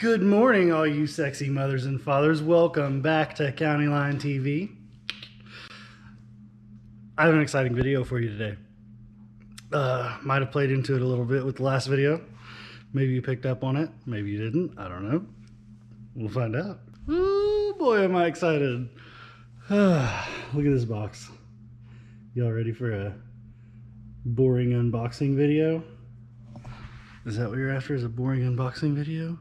Good morning, all you sexy mothers and fathers. Welcome back to CountyLine TV. I have an exciting video for you today. Might have played into it a little bit with the last video. Maybe you picked up on it. Maybe you didn't. I don't know. We'll find out. Oh boy, am I excited. Look at this box. Y'all ready for a boring unboxing video? Is that what you're after, is a boring unboxing video?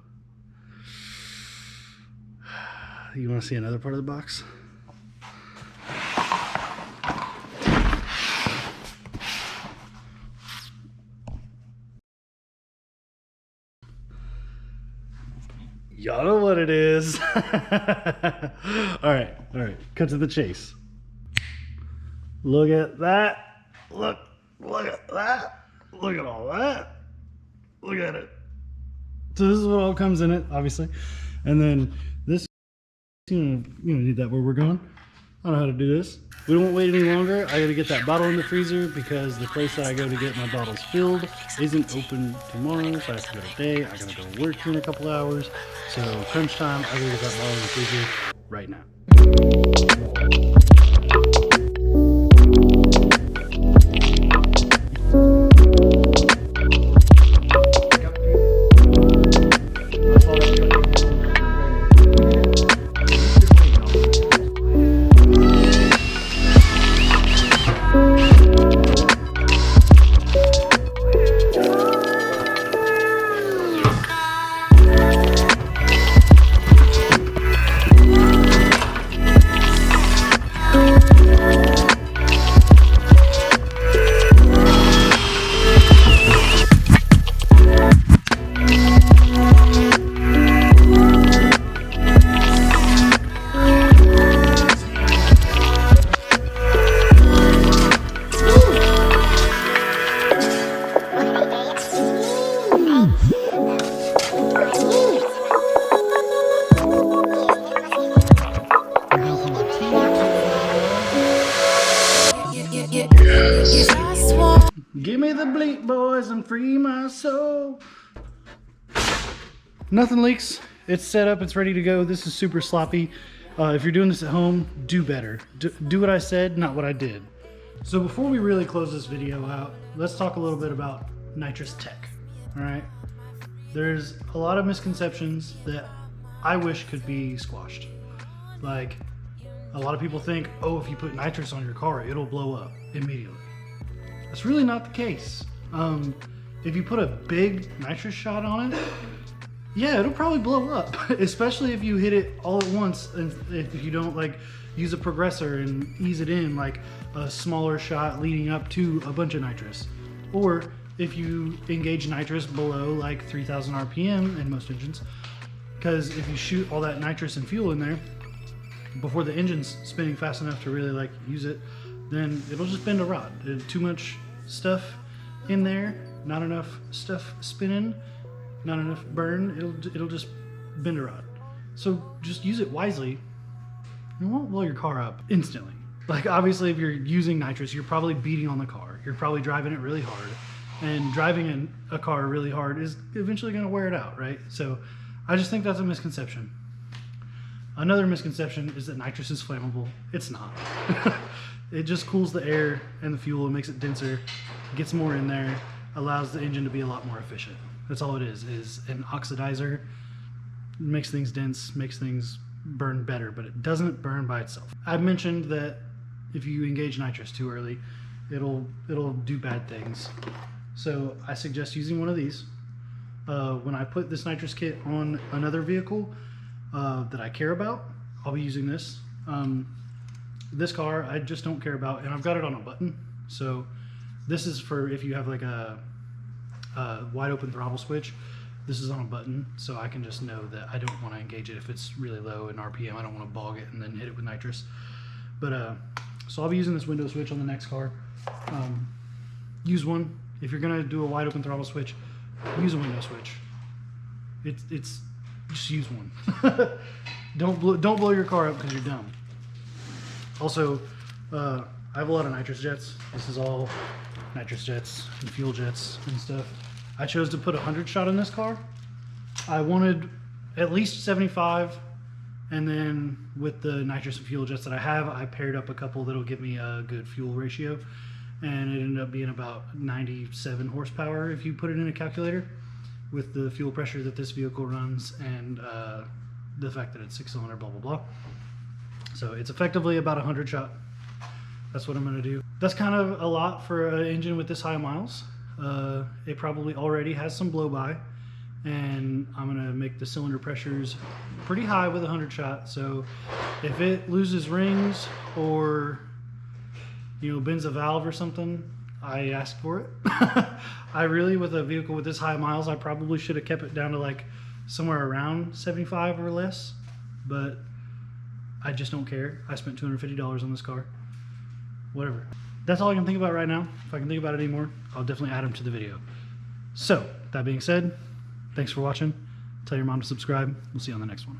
You want to see another part of the box? Y'all know what it is. All right. Cut to the chase. Look at that. Look at that. Look at all that. Look at it. So this is what all comes in it, obviously. And then this, you need that where we're going. I don't know how to do this. We won't wait any longer. I gotta get that bottle in the freezer because the place that I go to get my bottles filled isn't open tomorrow, so I have to go today. I gotta go work here in a couple hours. So crunch time, I gotta get that bottle in the freezer right now. Give me the bleep, boys, and free my soul. Nothing leaks. It's set up. It's ready to go. This is super sloppy. If you're doing this at home, do better. Do what I said, not what I did. So before we really close this video out, let's talk a little bit about nitrous tech. All right. There's a lot of misconceptions that I wish could be squashed. Like, a lot of people think, oh, if you put nitrous on your car, it'll blow up immediately. That's really not the case. If you put a big nitrous shot on it, yeah, it'll probably blow up, especially if you hit it all at once and if you don't like use a progressor and ease it in like a smaller shot leading up to a bunch of nitrous. Or if you engage nitrous below like 3,000 RPM in most engines, because if you shoot all that nitrous and fuel in there before the engine's spinning fast enough to really like use it, then it'll just bend a rod. Too much stuff in there, not enough stuff spinning, not enough burn, it'll just bend a rod. So just use it wisely. It won't blow your car up instantly. Like obviously if you're using nitrous, you're probably beating on the car. You're probably driving it really hard. And driving a car really hard is eventually gonna wear it out, right? So I just think that's a misconception. Another misconception is that nitrous is flammable. It's not. It just cools the air and the fuel and makes it denser, gets more in there, allows the engine to be a lot more efficient. That's all it is an oxidizer. It makes things dense, makes things burn better, but it doesn't burn by itself. I've mentioned that if you engage nitrous too early, it'll do bad things. So I suggest using one of these. When I put this nitrous kit on another vehicle that I care about, I'll be using this. This car I just don't care about, and I've got it on a button. So this is for if you have like a wide open throttle switch. This is on a button, so I can just know that I don't want to engage it if it's really low in RPM. I don't want to bog it and then hit it with nitrous. But so I'll be using this window switch on the next car. Use one. If you're gonna do a wide open throttle switch, use a window switch. It's just use one. Don't blow your car up because you're dumb. Also, I have a lot of nitrous jets. This is all nitrous jets and fuel jets and stuff. I chose to put a 100 shot in this car. I wanted at least 75. And then with the nitrous and fuel jets that I have, I paired up a couple that'll give me a good fuel ratio. And it ended up being about 97 horsepower if you put it in a calculator, with the fuel pressure that this vehicle runs and the fact that it's 6-cylinder, blah, blah, blah. So it's effectively about 100 shot. That's what I'm gonna do. That's kind of a lot for an engine with this high miles. It probably already has some blow by, and I'm gonna make the cylinder pressures pretty high with 100 shot. So if it loses rings or, you know, bends a valve or something, I ask for it. I really, with a vehicle with this high miles, I probably should have kept it down to like somewhere around 75 or less, but I just don't care. I spent $250 on this car. Whatever. That's all I can think about right now. If I can think about it anymore, I'll definitely add them to the video. So, that being said, thanks for watching. Tell your mom to subscribe. We'll see you on the next one.